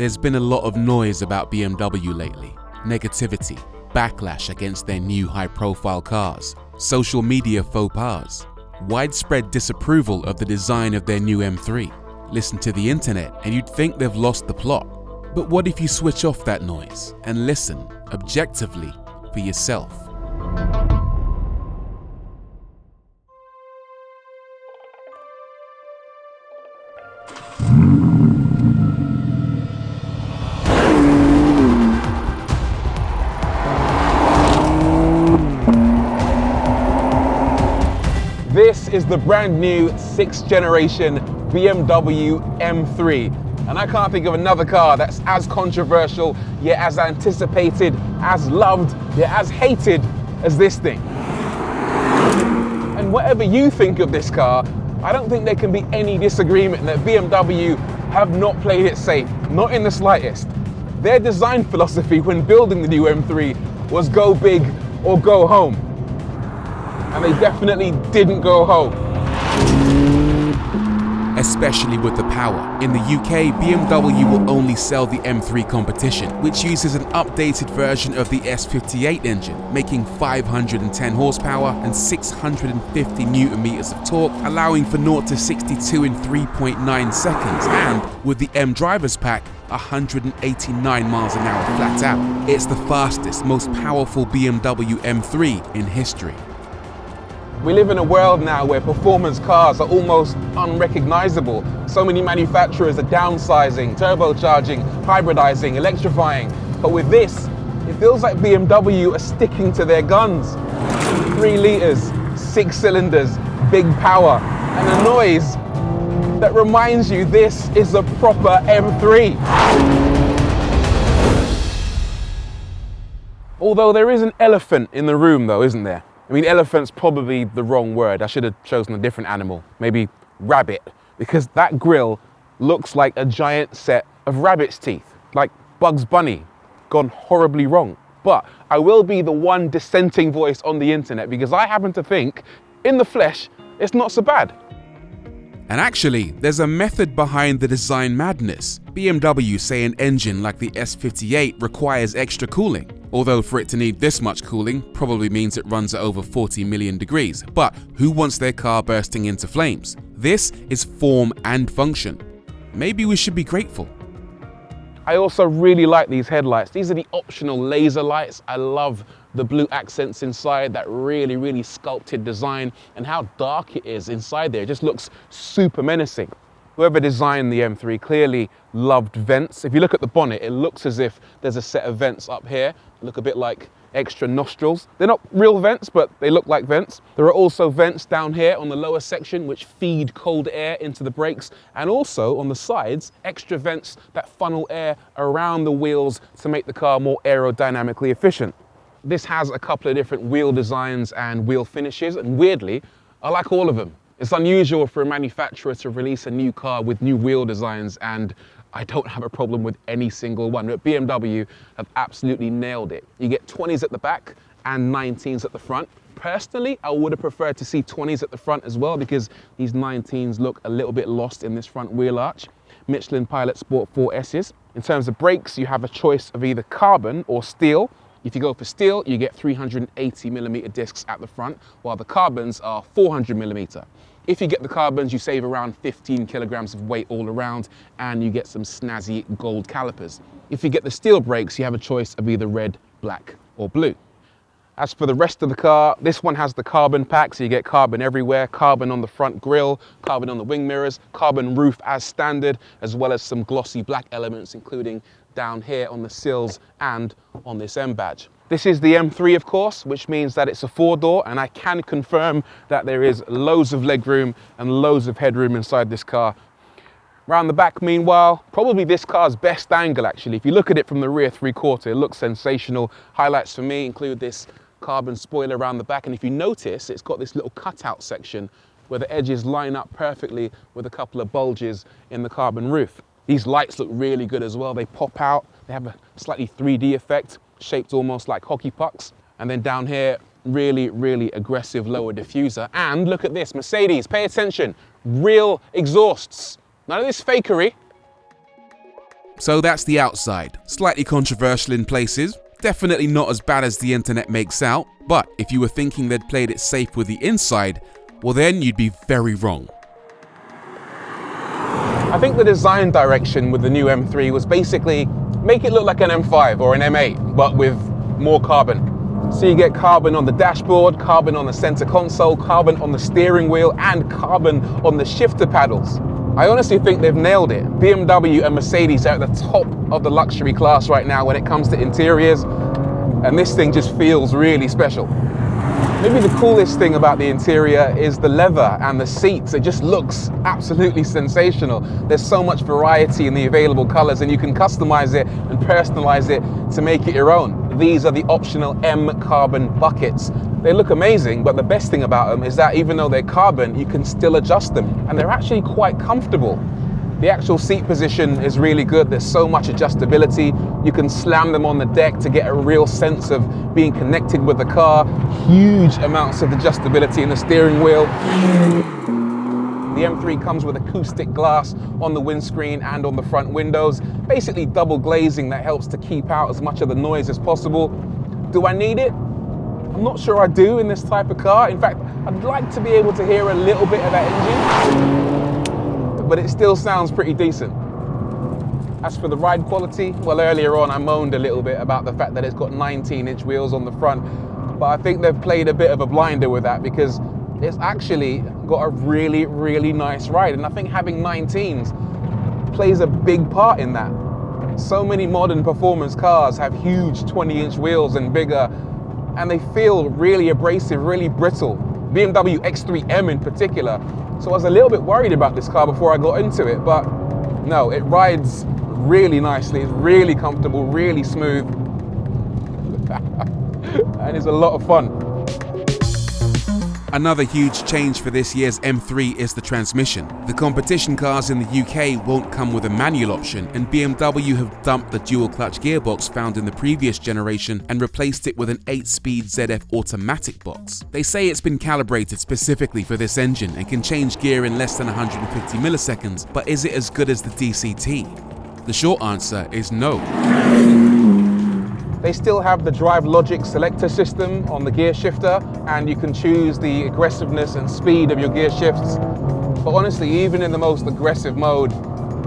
There's been a lot of noise about BMW lately. Negativity, backlash against their new high-profile cars, social media faux pas, widespread disapproval of the design of their new M3. Listen to the internet and you'd think they've lost the plot. But what if you switch off that noise and listen objectively for yourself? This is the brand new 6th generation BMW M3. And I can't think of another car that's as controversial, yet as anticipated, as loved, yet as hated as this thing. And whatever you think of this car, I don't think there can be any disagreement that BMW have not played it safe, not in the slightest. Their design philosophy when building the new M3 was go big or go home. And they definitely didn't go home. Especially with the power. In the UK, BMW will only sell the M3 competition, which uses an updated version of the S58 engine, making 510 horsepower and 650 newton meters of torque, allowing for 0 to 62 in 3.9 seconds, and with the M Drivers Pack, 189 miles an hour flat out. It's the fastest, most powerful BMW M3 in history. We live in a world now where performance cars are almost unrecognizable. So many manufacturers are downsizing, turbocharging, hybridizing, electrifying. But with this, it feels like BMW are sticking to their guns. 3 liters, 6 cylinders, big power, and a noise that reminds you this is a proper M3. Although there is an elephant in the room though, isn't there? I mean, elephant's probably the wrong word. I should have chosen a different animal, maybe rabbit, because that grille looks like a giant set of rabbit's teeth, like Bugs Bunny, gone horribly wrong. But I will be the one dissenting voice on the internet because I happen to think, in the flesh, it's not so bad. And actually, there's a method behind the design madness. BMW say an engine like the S58 requires extra cooling. Although for it to need this much cooling probably means it runs at over 40 million degrees. But who wants their car bursting into flames? This is form and function. Maybe we should be grateful. I also really like these headlights. These are the optional laser lights. I love the blue accents inside, that really sculpted design, and how dark it is inside there. It just looks super menacing. Whoever designed the M3 clearly loved vents. If you look at the bonnet, it looks as if there's a set of vents up here. Look a bit like extra nostrils. They're not real vents, but they look like vents. There are also vents down here on the lower section which feed cold air into the brakes, and also on the sides, extra vents that funnel air around the wheels to make the car more aerodynamically efficient. This has a couple of different wheel designs and wheel finishes, and weirdly, I like all of them. It's unusual for a manufacturer to release a new car with new wheel designs, and I don't have a problem with any single one. But BMW have absolutely nailed it. You get 20s at the back and 19s at the front. Personally, I would have preferred to see 20s at the front as well because these 19s look a little bit lost in this front wheel arch. Michelin Pilot Sport 4Ss. In terms of brakes, you have a choice of either carbon or steel. If you go for steel, you get 380mm discs at the front, while the carbons are 400mm. If you get the carbons, you save around 15 kilograms of weight all around, and you get some snazzy gold calipers. If you get the steel brakes, you have a choice of either red, black, or blue. As for the rest of the car, this one has the carbon pack, so you get carbon everywhere, carbon on the front grille, carbon on the wing mirrors, carbon roof as standard, as well as some glossy black elements, including down here on the sills and on this M badge. This is the M3, of course, which means that it's a 4-door, and I can confirm that there is loads of legroom and loads of headroom inside this car. Round the back, meanwhile, probably this car's best angle, actually. If you look at it from the rear 3/4, it looks sensational. Highlights for me include this carbon spoiler around the back, and if you notice, it's got this little cutout section where the edges line up perfectly with a couple of bulges in the carbon roof. These lights look really good as well. They pop out, they have a slightly 3D effect, shaped almost like hockey pucks. And then down here, really aggressive lower diffuser. And look at this, Mercedes, pay attention, real exhausts. None of this fakery. So that's the outside. Slightly controversial in places, definitely not as bad as the internet makes out, but if you were thinking they'd played it safe with the inside, well then you'd be very wrong. I think the design direction with the new M3 was basically make it look like an M5 or an M8, but with more carbon. So you get carbon on the dashboard, carbon on the center console, carbon on the steering wheel, and carbon on the shifter paddles. I honestly think they've nailed it. BMW and Mercedes are at the top of the luxury class right now when it comes to interiors, and this thing just feels really special. Maybe the coolest thing about the interior is the leather and the seats. It just looks absolutely sensational. There's so much variety in the available colors, and you can customize it and personalize it to make it your own. These are the optional M carbon buckets. They look amazing, but the best thing about them is that even though they're carbon, you can still adjust them, and they're actually quite comfortable. The actual seat position is really good. There's so much adjustability. You can slam them on the deck to get a real sense of being connected with the car. Huge amounts of adjustability in the steering wheel. The M3 comes with acoustic glass on the windscreen and on the front windows, basically double glazing that helps to keep out as much of the noise as possible. Do I need it? I'm not sure I do in this type of car. In fact, I'd like to be able to hear a little bit of that engine, but it still sounds pretty decent. As for the ride quality, well, earlier on I moaned a little bit about the fact that it's got 19-inch wheels on the front, but I think they've played a bit of a blinder with that because it's actually got a really, really nice ride, and I think having 19s plays a big part in that. So many modern performance cars have huge 20-inch wheels and bigger, and they feel really abrasive, really brittle. BMW X3M in particular. So I was a little bit worried about this car before I got into it, but no, it rides really nicely. It's really comfortable, really smooth, and it's a lot of fun. Another huge change for this year's M3 is the transmission. The competition cars in the UK won't come with a manual option, and BMW have dumped the dual clutch gearbox found in the previous generation and replaced it with an 8-speed ZF automatic box. They say it's been calibrated specifically for this engine and can change gear in less than 150 milliseconds, but is it as good as the DCT? The short answer is no. They still have the Drive Logic selector system on the gear shifter, and you can choose the aggressiveness and speed of your gear shifts. But honestly, even in the most aggressive mode,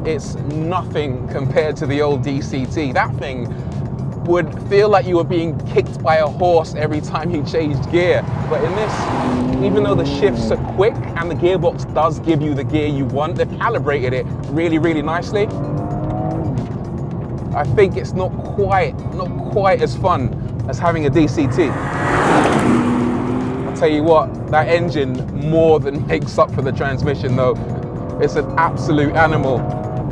it's nothing compared to the old DCT. That thing would feel like you were being kicked by a horse every time you changed gear. But in this, even though the shifts are quick and the gearbox does give you the gear you want, they've calibrated it really, really nicely. I think it's not quite as fun as having a DCT. I'll tell you what, that engine more than makes up for the transmission though. It's an absolute animal.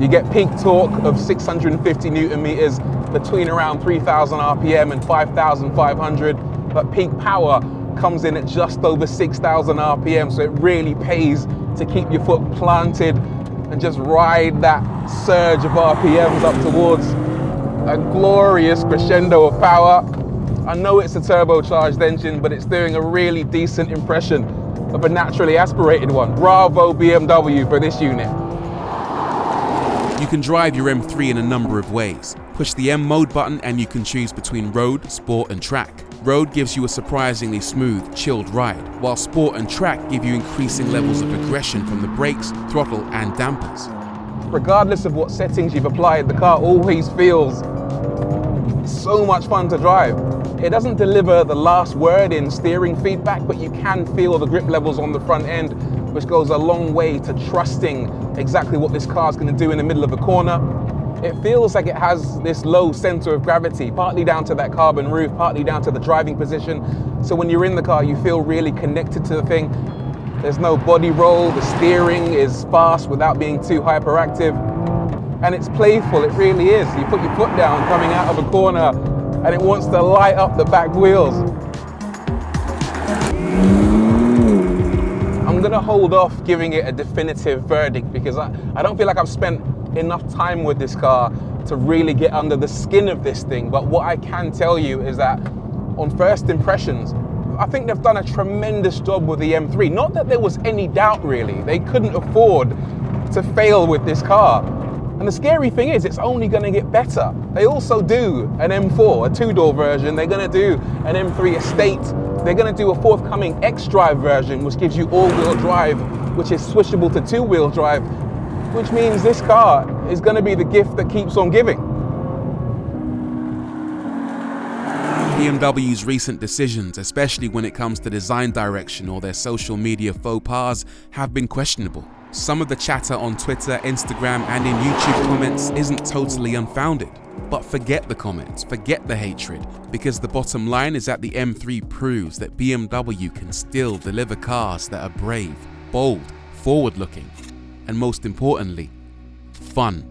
You get peak torque of 650 Newton meters between around 3,000 RPM and 5,500, but peak power comes in at just over 6,000 RPM, so it really pays to keep your foot planted and just ride that surge of RPMs up towards a glorious crescendo of power. I know it's a turbocharged engine, but it's doing a really decent impression of a naturally aspirated one. Bravo BMW for this unit. You can drive your M3 in a number of ways. Push the M mode button and you can choose between road, sport and track. Road gives you a surprisingly smooth, chilled ride, while sport and track give you increasing levels of aggression from the brakes, throttle and dampers. Regardless of what settings you've applied, the car always feels so much fun to drive. It doesn't deliver the last word in steering feedback, but you can feel the grip levels on the front end, which goes a long way to trusting exactly what this car is going to do in the middle of a corner. It feels like it has this low center of gravity, partly down to that carbon roof, partly down to the driving position. So when you're in the car, you feel really connected to the thing. There's no body roll, the steering is fast without being too hyperactive. And it's playful, it really is. You put your foot down coming out of a corner and it wants to light up the back wheels. I'm gonna hold off giving it a definitive verdict because I don't feel like I've spent enough time with this car to really get under the skin of this thing. But what I can tell you is that on first impressions, I think they've done a tremendous job with the M3. Not that there was any doubt really. They couldn't afford to fail with this car. And the scary thing is, it's only going to get better. They also do an M4, a two-door version. They're going to do an M3 Estate. They're going to do a forthcoming X-Drive version, which gives you all-wheel drive, which is switchable to two-wheel drive, which means this car is going to be the gift that keeps on giving. BMW's recent decisions, especially when it comes to design direction or their social media faux pas, have been questionable. Some of the chatter on Twitter, Instagram, and in YouTube comments isn't totally unfounded. But forget the comments, forget the hatred, because the bottom line is that the M3 proves that BMW can still deliver cars that are brave, bold, forward-looking, and most importantly, fun.